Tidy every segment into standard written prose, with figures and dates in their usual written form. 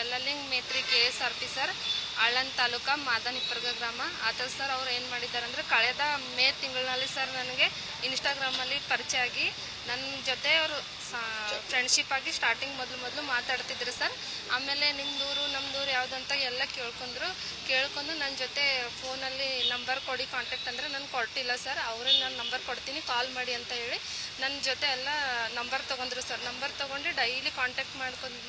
ಯಲ್ಲಲಿಂಗ್ Metri KSRP sir, Aland taluka Madan Hipparga ಗ್ರಾಮ. ಆತ sir ಅವ್ರು ಏನು ಮಾಡಿದ್ದಾರೆ ಅಂದರೆ, ಕಳೆದ ಮೇ ತಿಂಗಳಿನಲ್ಲಿ ಸರ್ ನನಗೆ ಇನ್ಸ್ಟಾಗ್ರಾಮಲ್ಲಿ ಪರಿಚಯ ಆಗಿ ನನ್ನ ಜೊತೆ ಅವರು ಫ್ರೆಂಡ್ಶಿಪ್ ಆಗಿ ಸ್ಟಾರ್ಟಿಂಗ್ ಮೊದಲು ಮಾತಾಡ್ತಿದ್ರು ಸರ್. ಆಮೇಲೆ ನಿಮ್ಮದೂರು ನಮ್ಮದೂರು ಯಾವುದಂತ ಎಲ್ಲ ಕೇಳ್ಕೊಂಡು ನನ್ನ ಜೊತೆ ಫೋನಲ್ಲಿ ನಂಬರ್ ಕೊಡಿ ಕಾಂಟ್ಯಾಕ್ಟ್ ಅಂದರೆ ನಾನು ಕೊಟ್ಟಿಲ್ಲ ಸರ್. ಅವರೇ ನಾನು ನಂಬರ್ ಕೊಡ್ತೀನಿ ಕಾಲ್ ಮಾಡಿ ಅಂತ ಹೇಳಿ ನನ್ನ ಜೊತೆ ಎಲ್ಲ ನಂಬರ್ ತೊಗೊಂಡ್ರು ಸರ್. ನಂಬರ್ ತೊಗೊಂಡು ಡೈಲಿ ಕಾಂಟ್ಯಾಕ್ಟ್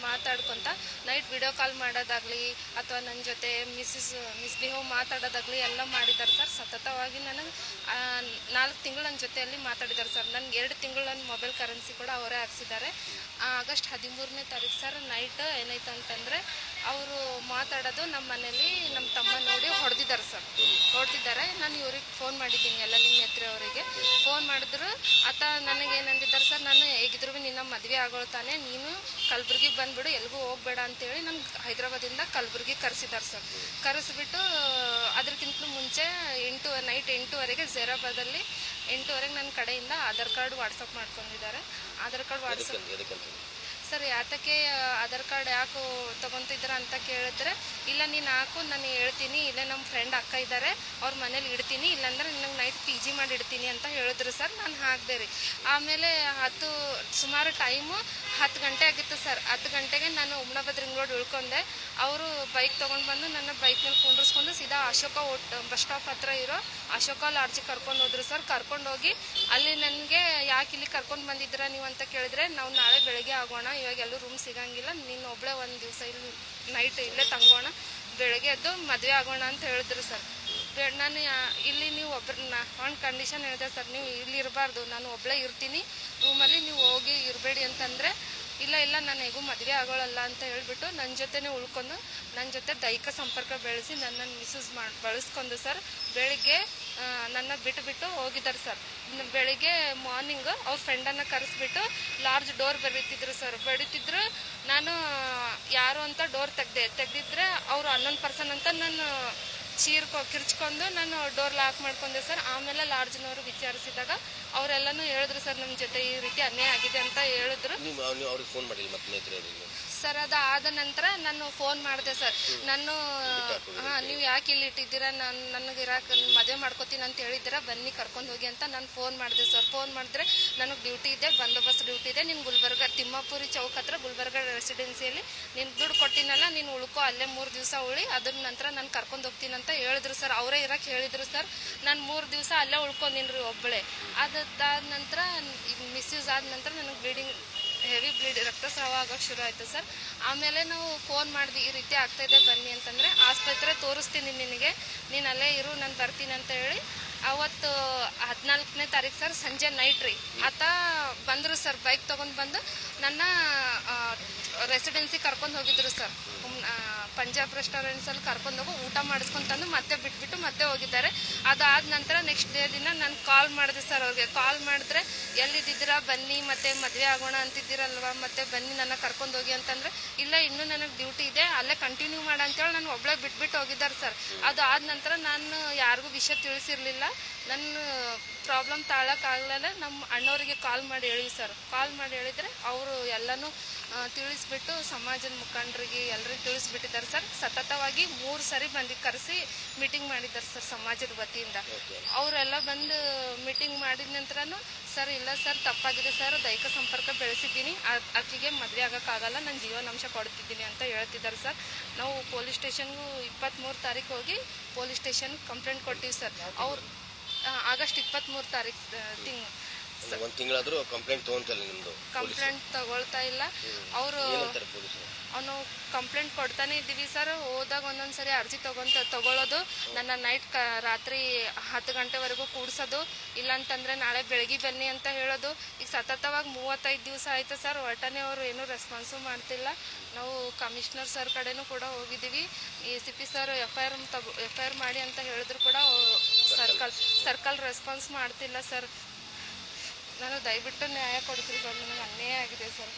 ಮಾತಾಡ್ಕೊತ ನೈಟ್ ವಿಡಿಯೋ ಕಾಲ್ ಮಾಡೋದಾಗಲಿ ಅಥವಾ ನನ್ನ ಜೊತೆ ಮಿಸ್ಬಿಹೇವ್ ಮಾತಾಡೋದಾಗಲಿ ಎಲ್ಲ ಮಾಡಿದ್ದಾರೆ ಸರ್. ಸತತವಾಗಿ ನನಗೆ 4 ತಿಂಗಳು ನನ್ನ ಜೊತೆಯಲ್ಲಿ ಮಾತಾಡಿದ್ದಾರೆ ಸರ್. ನನಗೆ 2 ತಿಂಗಳು ನನ್ನ ಮೊಬೈಲ್ ಕರೆನ್ಸಿ ಕೂಡ ಅವರೇ ಹಾಕ್ಸಿದ್ದಾರೆ. ಆಗಸ್ಟ್ 13ನೇ ತಾರೀಕು ಸರ್ ನೈಟ್ ಏನಾಯ್ತು ಅಂತಂದರೆ, ಅವರು ಮಾತಾಡೋದು ನಮ್ಮ ಮನೇಲಿ ನಮ್ಮ ತಮ್ಮ ನೋಡಿ ಹೊಡೆದಿದ್ದಾರೆ. ನಾನು ಇವ್ರಿಗೆ ಫೋನ್ ಮಾಡಿದ್ದೀನಿ, ಯಲ್ಲಲಿಂಗ್ ಮೇತ್ರಿ ಅವರಿಗೆ ಫೋನ್ ಮಾಡಿದ್ರು. ಆತ ನನಗೇನಂದಿದ್ದಾರೆ ಸರ್, ನಾನು ಹೇಗಿದ್ರು ನಿನ್ನ ಮದುವೆ ಆಗೋಳ್ತಾನೆ, ನೀನು ಕಲಬುರ್ಗಿಗೆ ಬಂದುಬಿಡು, ಎಲ್ಲಿಗೂ ಹೋಗಬೇಡ ಅಂತೇಳಿ ನಮ್ಗೆ ಹೈದ್ರಾಬಾದಿಂದ ಕಲಬುರ್ಗಿಗೆ ಕರೆಸಿದ್ದಾರೆ ಸರ್. ಕರೆಸಿಬಿಟ್ಟು ಅದಕ್ಕಿಂತ ಮುಂಚೆ ನೈಟ್ 8 ಝೇರಾಬಾದಲ್ಲಿ 8 ನನ್ನ ಕಡೆಯಿಂದ ಆಧಾರ್ ಕಾರ್ಡ್ ವಾಟ್ಸಪ್ ಮಾಡ್ಕೊಂಡಿದ್ದಾರೆ. ಆಧಾರ್ ಕಾರ್ಡ್ ವಾಟ್ಸಪ್ ಸರ್, ಯಾತಕ್ಕೆ ಆಧಾರ್ ಕಾರ್ಡ್ ಯಾಕೆ ತೊಗೊತಿದ್ರ ಅಂತ ಕೇಳಿದ್ರೆ, ಇಲ್ಲ ನೀನು ಹಾಕು, ನಾನು ಹೇಳ್ತೀನಿ, ಇಲ್ಲೇ ನಮ್ಮ ಫ್ರೆಂಡ್ ಅಕ್ಕ ಇದ್ದಾರೆ, ಅವ್ರ ಮನೇಲಿ ಇಡ್ತೀನಿ, ಇಲ್ಲಾಂದ್ರೆ ನಿನಗೆ ನೈಟ್ PG ಮಾಡಿ ಇಡ್ತೀನಿ ಅಂತ ಹೇಳಿದ್ರು ಸರ್. ನಾನು ಹಾಕಿದೆ ರೀ. ಆಮೇಲೆ ಸುಮಾರು ಟೈಮು 10 ಗಂಟೆ ಆಗಿತ್ತು ಸರ್. 10 ಗಂಟೆಗೆ ನಾನು ಉಮ್ನಾಬಾದ್ ರಿಂಗ್ ರೋಡ್ ಉಳ್ಕೊಂಡೆ. ಅವರು ಬೈಕ್ ತೊಗೊಂಡು ಬಂದು ನನ್ನ ಬೈಕ್ ಮೇಲೆ ಕುಂಡ್ರಿಸ್ಕೊಂಡು ಸೀದಾ ಅಶೋಕ ಬಸ್ ಸ್ಟಾಪ್ ಹತ್ರ ಇರೋ ಅಶೋಕ ಲಾಡ್ಜಿಗೆ ಕರ್ಕೊಂಡು ಹೋದ್ರು ಸರ್. ಕರ್ಕೊಂಡು ಹೋಗಿ ಅಲ್ಲಿ ನನಗೆ ಯಾಕೆ ಇಲ್ಲಿ ಕರ್ಕೊಂಡು ಬಂದಿದ್ದೀರಾ ನೀವು ಅಂತ ಕೇಳಿದ್ರೆ, ನಾವು ನಾಳೆ ಬೆಳಗ್ಗೆ ಆಗೋಣ, ಇವಾಗ ಎಲ್ಲೂ ರೂಮ್ ಸಿಗಂಗಿಲ್ಲ, ನೀನು ಒಬ್ಬಳೇ ಒಂದು ದಿವಸ ಇಲ್ಲಿ ನೈಟ್ ಇಲ್ಲೇ ತಂಗೋಣ, ಬೆಳಗ್ಗೆ ಎದ್ದು ಮದುವೆ ಆಗೋಣ ಅಂತ ಹೇಳಿದ್ರು ಸರ್. ನಾನು ಇಲ್ಲಿ ನೀವು ಒಂದು ಕಂಡೀಷನ್ ಹೇಳಿದೆ ಸರ್, ನೀವು ಇಲ್ಲಿ ಇರಬಾರ್ದು, ನಾನು ಒಬ್ಬಳೇ ಇರ್ತೀನಿ ರೂಮಲ್ಲಿ, ನೀವು ಹೋಗಿ ಇರಬೇಡಿ ಅಂತಂದರೆ, ಇಲ್ಲ ನಾನು ಹೇಗೂ ಮದುವೆ ಆಗೋಳಲ್ಲ ಅಂತ ಹೇಳಿಬಿಟ್ಟು ನನ್ನ ಜೊತೆನೇ ಉಳ್ಕೊಂಡು ನನ್ನ ಜೊತೆ ದೈಹಿಕ ಸಂಪರ್ಕ ಬೆಳೆಸಿ ನನ್ನನ್ನು ಮಿಸ್ಯೂಸ್ ಬಳಸ್ಕೊಂಡು ಸರ್ ಬೆಳಿಗ್ಗೆ ನನ್ನ ಬಿಟ್ಟು ಹೋಗಿದ್ದಾರೆ ಸರ್. ಬೆಳಿಗ್ಗೆ ಮಾರ್ನಿಂಗ್ ಅವ್ರ ಫ್ರೆಂಡನ್ನು ಕರೆಸ್ಬಿಟ್ಟು ಲಾರ್ಜ್ ಡೋರ್ ಬಡಿತಿದ್ರು. ನಾನು ಯಾರು ಅಂತ ಡೋರ್ ತೆಗ್ದಿದ್ರೆ ಅವರು 11 ಪರ್ಸನ್ ಅಂತ ನಾನು ಕಿರ್ಚ್ಕೊಂಡು ನಾನು ಡೋರ್ ಲಾಕ್ ಮಾಡ್ಕೊಂಡೆ ಸರ್. ಆಮೇಲೆ ಲಾಡ್ಜ್ನವರು ವಿಚಾರಿಸಿದಾಗ ಅವರೆಲ್ಲನೂ ಹೇಳಿದ್ರು ಸರ್, ನಮ್ಮ ಜೊತೆ ಈ ರೀತಿ ಅನ್ಯಾಯ ಆಗಿದೆ ಅಂತ ಹೇಳಿದ್ರು ಸರ್. ಅದಾದ ನಂತರ ನಾನು ಫೋನ್ ಮಾಡಿದೆ ಸರ್. ನೀವು ಯಾಕೆ ಇಲ್ಲಿ ಇಟ್ಟಿದ್ದೀರಾ, ನನಗೆ ಇರಾಕ ಮದುವೆ ಮಾಡ್ಕೋತೀನಿ ಅಂತ ಹೇಳಿದ್ದೀರಾ, ಬನ್ನಿ ಕರ್ಕೊಂಡು ಹೋಗಿ ಅಂತ ನಾನು ಫೋನ್ ಮಾಡಿದೆ ಸರ್. ಫೋನ್ ಮಾಡಿದ್ರೆ ನನಗೆ ಡ್ಯೂಟಿ ಇದೆ, ಬಂದೋಬಸ್ತ್ ಡ್ಯೂಟಿ ಇದೆ, ನೀನು ಗುಲ್ಬರ್ಗ ತಿಮ್ಮಾಪುರಿ ಚೌಕ್ ಹತ್ರ ಗುಲ್ಬರ್ಗ ರೆಸಿಡೆನ್ಸಿಯಲ್ಲಿ ನೀನು ದುಡ್ಡು ಕೊಟ್ಟಿನಲ್ಲ, ನೀನು ಉಳ್ಕೋ, ಅಲ್ಲೇ 3 ದಿವಸ ಉಳಿ, ಅದ್ರ ನಂತರ ನಾನು ಕರ್ಕೊಂಡು ಹೋಗ್ತೀನಿ ಅಂತ ಹೇಳಿದ್ರು ಸರ್. ಅವರೇ ಇರಕ್ಕೆ ಹೇಳಿದ್ರು ಸರ್. ನಾನು 3 ದಿವಸ ಅಲ್ಲೇ ಉಳ್ಕೊಂಡಿನ್ರಿ ಒಬ್ಬಳೆ. ಅದಾದ ನಂತರ ಮಿಸ್ಯೂಸ್ ಆದ ನಂತರ ನನಗೆ ಹೆವಿ ರಕ್ತಸ್ರಾವ ಆಗೋಕ್ಕೆ ಶುರು ಆಯಿತು ಸರ್. ಆಮೇಲೆ ನಾವು ಫೋನ್ ಮಾಡಿದ್ವಿ, ಈ ರೀತಿ ಆಗ್ತಾಯಿದೆ ಬನ್ನಿ ಅಂತಂದರೆ, ಆಸ್ಪತ್ರೆ ತೋರಿಸ್ತೀನಿ ನಿನಗೆ, ನೀನು ಅಲ್ಲೇ ಇರು, ನಾನು ಬರ್ತೀನಿ ಅಂತ ಹೇಳಿ ಅವತ್ತು 14ನೇ ತಾರೀಕು ಸರ್ ಸಂಜೆ ನೈಟ್ ರೀ ಆತ ಬಂದರು ಸರ್. ಬೈಕ್ ತೊಗೊಂಡು ಬಂದು ನನ್ನ ರೆಸಿಡೆನ್ಸಿ ಕರ್ಕೊಂಡು ಹೋಗಿದ್ರು ಸರ್. ಪಂಜಾಬ್ ರೆಸ್ಟೋರೆಂಟ್ಸಲ್ಲಿ ಕರ್ಕೊಂಡು ಹೋಗಿ ಊಟ ಮಾಡಿಸ್ಕೊಂತಂದು ಮತ್ತೆ ಬಿಟ್ಬಿಟ್ಟು ಮತ್ತೆ ಹೋಗಿದ್ದಾರೆ. ಅದಾದ ನಂತರ ನೆಕ್ಸ್ಟ್ ಡೇ ದಿನ ನಾನು ಕಾಲ್ ಮಾಡಿದೆ ಸರ್ ಅವ್ರಿಗೆ. ಕಾಲ್ ಮಾಡಿದ್ರೆ ಎಲ್ಲಿದ್ದೀರಾ, ಬನ್ನಿ, ಮತ್ತೆ ಮದುವೆ ಆಗೋಣ ಅಂತಿದ್ದೀರಲ್ವ, ಮತ್ತೆ ಬನ್ನಿ ನನ್ನ ಕರ್ಕೊಂಡು ಹೋಗಿ ಅಂತಂದರೆ, ಇಲ್ಲ ಇನ್ನೂ ನನಗೆ ಡ್ಯೂಟಿ ಇದೆ, ಅಲ್ಲೇ ಕಂಟಿನ್ಯೂ ಮಾಡ ಅಂತೇಳಿ ನಾನು ಒಬ್ಬಳೇ ಬಿಟ್ಬಿಟ್ಟು ಹೋಗಿದ್ದಾರೆ ಸರ್. ಅದು ಆದ ನಂತರ ನಾನು ಯಾರಿಗೂ ವಿಷಯ ತಿಳಿಸಿರಲಿಲ್ಲ. ನನ್ನ ಪ್ರಾಬ್ಲಮ್ ತಾಳಕ್ಕಾಗಲೇ ನಮ್ಮ ಅಣ್ಣವರಿಗೆ ಕಾಲ್ ಮಾಡಿ ಹೇಳಿ ಸರ್. ಕಾಲ್ ಮಾಡಿ ಹೇಳಿದರೆ ಅವರು ಎಲ್ಲನೂ ತಿಳಿಸ್ಬಿಟ್ಟು ಸಮಾಜದ ಮುಖಂಡರಿಗೆ ಎಲ್ಲರಿಗೂ ತಿಳಿಸ್ಬಿಟ್ಟಿದ್ದಾರೆ ಸರ್. ಸತತವಾಗಿ 3 ಸರಿ ಬಂದು ಕರೆಸಿ ಮೀಟಿಂಗ್ ಮಾಡಿದ್ದಾರೆ ಸರ್ ಸಮಾಜದ ವತಿಯಿಂದ. ಅವರೆಲ್ಲ ಬಂದು ಮೀಟಿಂಗ್ ಮಾಡಿದ ನಂತರನೂ ಸರ್, ಇಲ್ಲ ಸರ್ ತಪ್ಪಾಗಿದೆ ಸರ್, ದೈಹಿಕ ಸಂಪರ್ಕ ಬೆಳೆಸಿದ್ದೀನಿ, ಆಕೆಗೆ ಮದುವೆ ಆಗೋಕ್ಕಾಗಲ್ಲ, ನಾನು ಜೀವನಾಂಶ ಕೊಡ್ತಿದ್ದೀನಿ ಅಂತ ಹೇಳ್ತಿದ್ದಾರೆ ಸರ್. ನಾವು ಪೊಲೀಸ್ ಸ್ಟೇಷನ್ಗೂ 23 ತಾರೀಕು ಹೋಗಿ ಪೊಲೀಸ್ ಸ್ಟೇಷನ್ ಕಂಪ್ಲೇಂಟ್ ಕೊಟ್ಟಿವಿ ಸರ್. ಅವ್ರು ಆಗಸ್ಟ್ 23 ತಾರೀಕು ಒಂದು ತಿಂಗಳಾದ್ರೂ ಕಂಪ್ಲೇಂಟ್ ತಗೊಂತಲ್ಲ, ನಿಮ್ದು ಕಂಪ್ಲೇಂಟ್ ತಗೊಳ್ತಾ ಇಲ್ಲ ಅವರು. ಅವನು ಕಂಪ್ಲೇಂಟ್ ಕೊಡ್ತಾನೆ ಇದ್ದೀವಿ ಸರ್. ಹೋದಾಗ ಒಂದೊಂದ್ಸರಿ ಅರ್ಜಿ ತಗೊಳ್ಳೋದು, ನನ್ನ ನೈಟ್ ರಾತ್ರಿ 10 ಗಂಟೆವರೆಗೂ ಕೂಡ್ಸೋದು, ಇಲ್ಲಾಂತಂದ್ರೆ ನಾಳೆ ಬೆಳಗ್ಗೆ ಬನ್ನಿ ಅಂತ ಹೇಳೋದು. ಈಗ ಸತತವಾಗಿ 35 ದಿವಸ ಆಯ್ತು ಸರ್. ಒಟ್ಟನೆ ಅವರು ಏನೂ ರೆಸ್ಪಾನ್ಸು ಮಾಡ್ತಿಲ್ಲ. ನಾವು ಕಮಿಷನರ್ ಸರ್ ಕಡೆನೂ ಕೂಡ ಹೋಗಿದ್ದೀವಿ. ACP ಸರ್ FIR ಮಾಡಿ ಅಂತ ಹೇಳಿದ್ರು ಕೂಡ ಸರ್ಕಲ್ ರೆಸ್ಪಾನ್ಸ್ ಮಾಡ್ತಿಲ್ಲ ಸರ್. ನಾನು ದಯವಿಟ್ಟು ನ್ಯಾಯ ಕೊಡಿಸ್ರಿ ಸರ್, ನನಗೆ ಅನ್ಯಾಯ ಆಗಿದೆ ಸರ್.